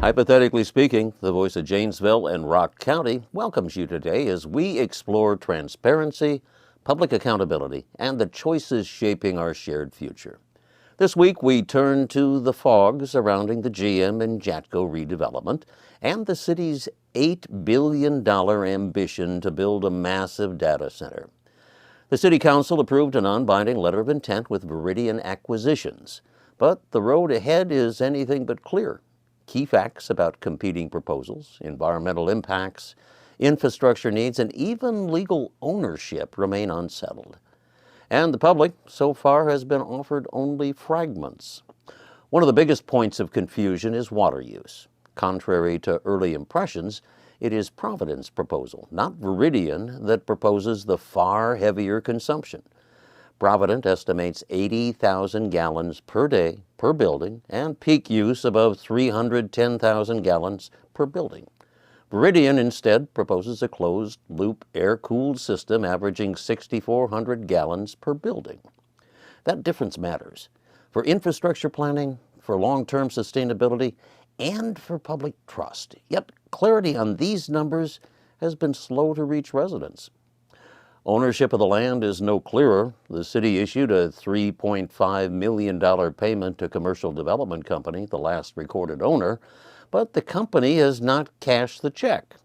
Hypothetically speaking, the voice of Janesville and Rock County welcomes you today as we explore transparency, public accountability, and the choices shaping our shared future. This week, we turn to the fog surrounding the GM and JATCO redevelopment and the city's $8 billion ambition to build a massive data center. The City Council approved a non-binding letter of intent with Viridian Acquisitions, but the road ahead is anything but clear. Key facts about competing proposals, environmental impacts, infrastructure needs, and even legal ownership remain unsettled. And the public, so far, has been offered only fragments. One of the biggest points of confusion is water use. Contrary to early impressions, it is Providence' proposal, not Viridian, that proposes the far heavier consumption. Provident estimates 80,000 gallons per day per building and peak use above 310,000 gallons per building. Viridian instead proposes a closed-loop air-cooled system averaging 6,400 gallons per building. That difference matters for infrastructure planning, for long-term sustainability, and for public trust. Yet clarity on these numbers has been slow to reach residents. Ownership of the land is no clearer. The city issued a $3.5 million payment to Commercial Development Company, the last recorded owner, but the company has not cashed the check.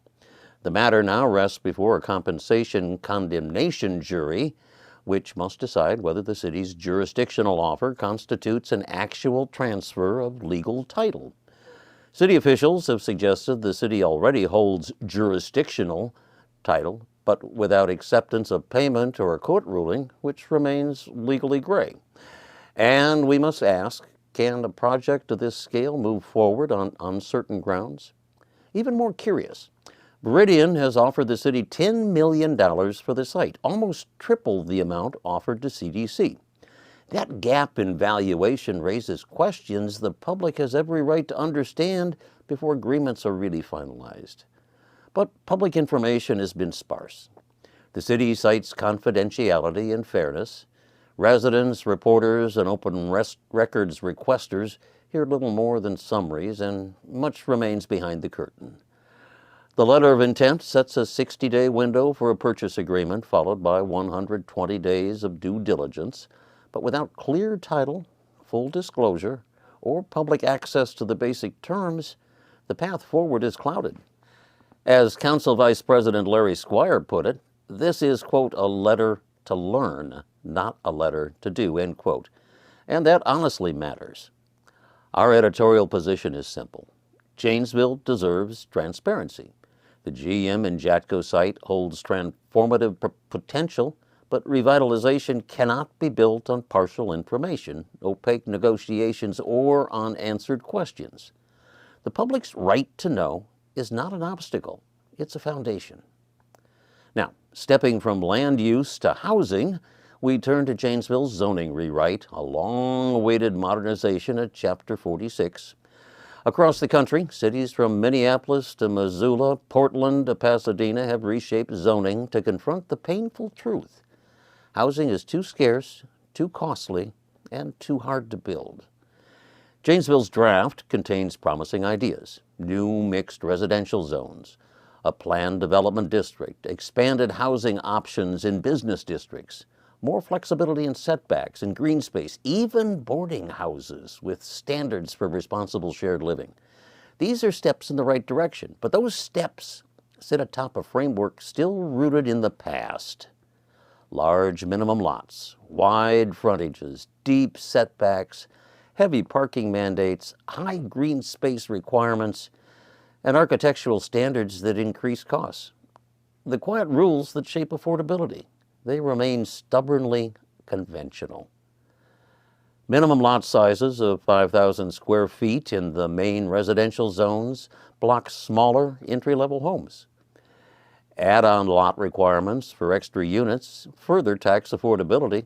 The matter now rests before a compensation condemnation jury, which must decide whether the city's jurisdictional offer constitutes an actual transfer of legal title. City officials have suggested the city already holds jurisdictional title, but without acceptance of payment or a court ruling, which remains legally gray. And we must ask, can a project of this scale move forward on uncertain grounds? Even more curious, Viridian has offered the city $10 million for the site, almost triple the amount offered to CDC. That gap in valuation raises questions the public has every right to understand before agreements are really finalized. But public information has been sparse. The city cites confidentiality and fairness. Residents, reporters, and open records requesters hear little more than summaries, and much remains behind the curtain. The letter of intent sets a 60-day window for a purchase agreement, followed by 120 days of due diligence, but without clear title, full disclosure, or public access to the basic terms, the path forward is clouded. As Council Vice President Larry Squire put it, this is, quote, a letter to learn, not a letter to do, end quote. And that honestly matters. Our editorial position is simple. Janesville deserves transparency. The GM and JATCO site holds transformative potential, but revitalization cannot be built on partial information, opaque negotiations, or unanswered questions. The public's right to know is not an obstacle, it's a foundation. Now, stepping from land use to housing, we turn to Janesville's zoning rewrite, a long-awaited modernization at Chapter 46. Across the country, cities from Minneapolis to Missoula, Portland to Pasadena have reshaped zoning to confront the painful truth. Housing is too scarce, too costly, and too hard to build. Janesville's draft contains promising ideas: new mixed residential zones, a planned development district, expanded housing options in business districts, more flexibility in setbacks and green space, even boarding houses with standards for responsible shared living. These are steps in the right direction, but those steps sit atop a framework still rooted in the past. Large minimum lots, wide frontages, deep setbacks, heavy parking mandates, high green space requirements, and architectural standards that increase costs. The quiet rules that shape affordability, they remain stubbornly conventional. Minimum lot sizes of 5,000 square feet in the main residential zones block smaller entry-level homes. Add-on lot requirements for extra units further tax affordability,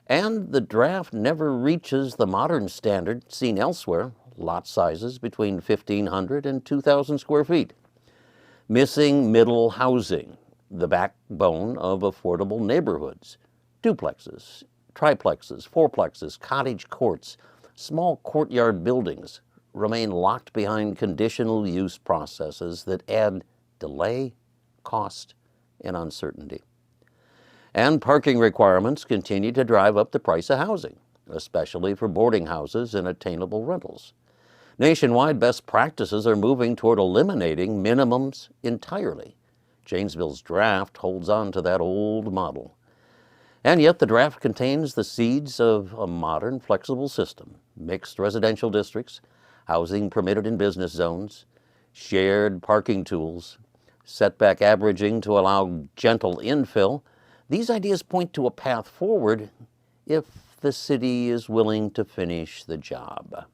and the draft never reaches the modern standard seen elsewhere, lot sizes between 1,500 and 2,000 square feet. Missing middle housing, the backbone of affordable neighborhoods. Duplexes, triplexes, fourplexes, cottage courts, small courtyard buildings, remain locked behind conditional use processes that add delay, cost, and uncertainty. And parking requirements continue to drive up the price of housing, especially for boarding houses and attainable rentals. Nationwide, best practices are moving toward eliminating minimums entirely. Janesville's draft holds on to that old model. And yet the draft contains the seeds of a modern, flexible system: mixed residential districts, housing permitted in business zones, shared parking tools, setback averaging to allow gentle infill. These ideas point to a path forward if the city is willing to finish the job.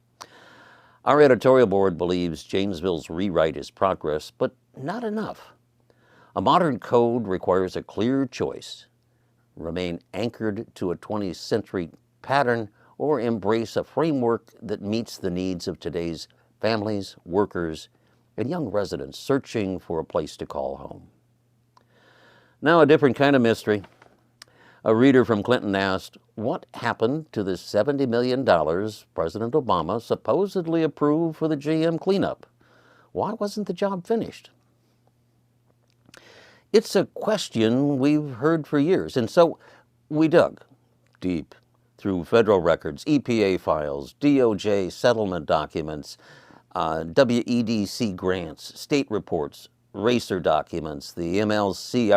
Our editorial board believes Janesville's rewrite is progress, but not enough. A modern code requires a clear choice: remain anchored to a 20th century pattern, or embrace a framework that meets the needs of today's families, workers, and young residents searching for a place to call home. Now, a different kind of mystery. A reader from Clinton asked, what happened to the $70 million President Obama supposedly approved for the GM cleanup? Why wasn't the job finished? It's a question we've heard for years, and so we dug deep through federal records, EPA files, DOJ settlement documents, WEDC grants, state reports, RACER documents, the MLC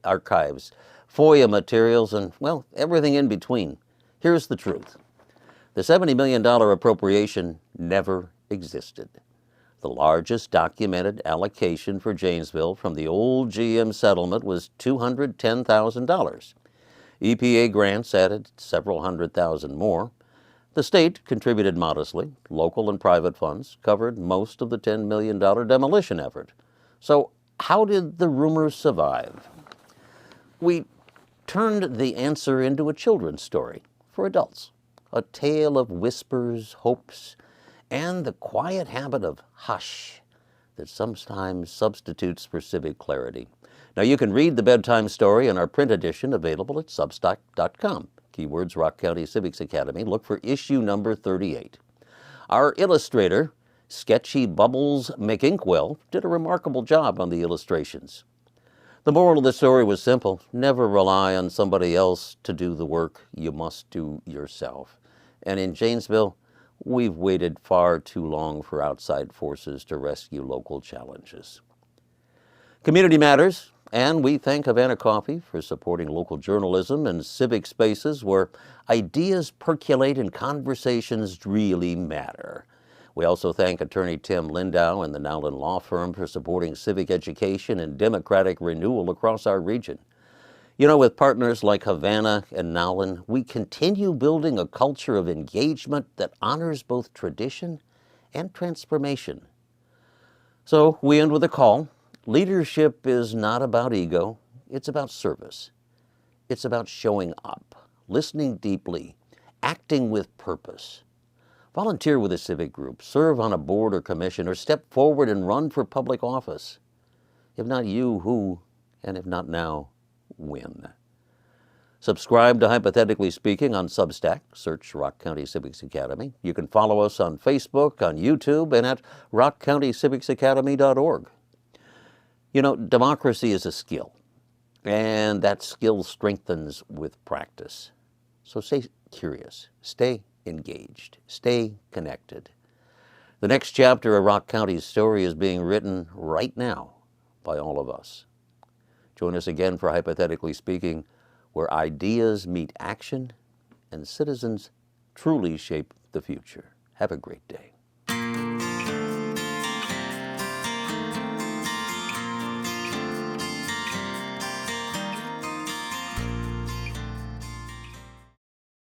archives, FOIA materials, and, well, everything in between. Here's the truth. The $70 million appropriation never existed. The largest documented allocation for Janesville from the old GM settlement was $210,000. EPA grants added several $100,000 more. The state contributed modestly. Local and private funds covered most of the $10 million demolition effort. So how did the rumors survive? We turned the answer into a children's story for adults, a tale of whispers, hopes, and the quiet habit of hush that sometimes substitutes for civic clarity. Now, you can read the bedtime story in our print edition, available at substack.com. Keywords Rock County Civics Academy. Look for issue number 38. Our illustrator, Sketchy Bubbles McInkwell, did a remarkable job on the illustrations. The moral of the story was simple: never rely on somebody else to do the work you must do yourself. And in Janesville, we've waited far too long for outside forces to rescue local challenges. Community matters, and we thank Havana Coffee for supporting local journalism and civic spaces where ideas percolate and conversations really matter. We also thank attorney Tim Lindau and the Nowlin Law Firm for supporting civic education and democratic renewal across our region. You know, with partners like Havana and Nowlin, we continue building a culture of engagement that honors both tradition and transformation. So we end with a call. Leadership is not about ego. It's about service. It's about showing up, listening deeply, acting with purpose. Volunteer with a civic group, serve on a board or commission, or step forward and run for public office. If not you, who? And if not now, when? Subscribe to Hypothetically Speaking on Substack. Search Rock County Civics Academy. You can follow us on Facebook, on YouTube, and at rockcountycivicsacademy.org. You know, democracy is a skill, and that skill strengthens with practice. So stay curious, stay engaged, stay connected. The next chapter of Rock County's story is being written right now by all of us. Join us again for Hypothetically Speaking, where ideas meet action and citizens truly shape the future. Have a great day.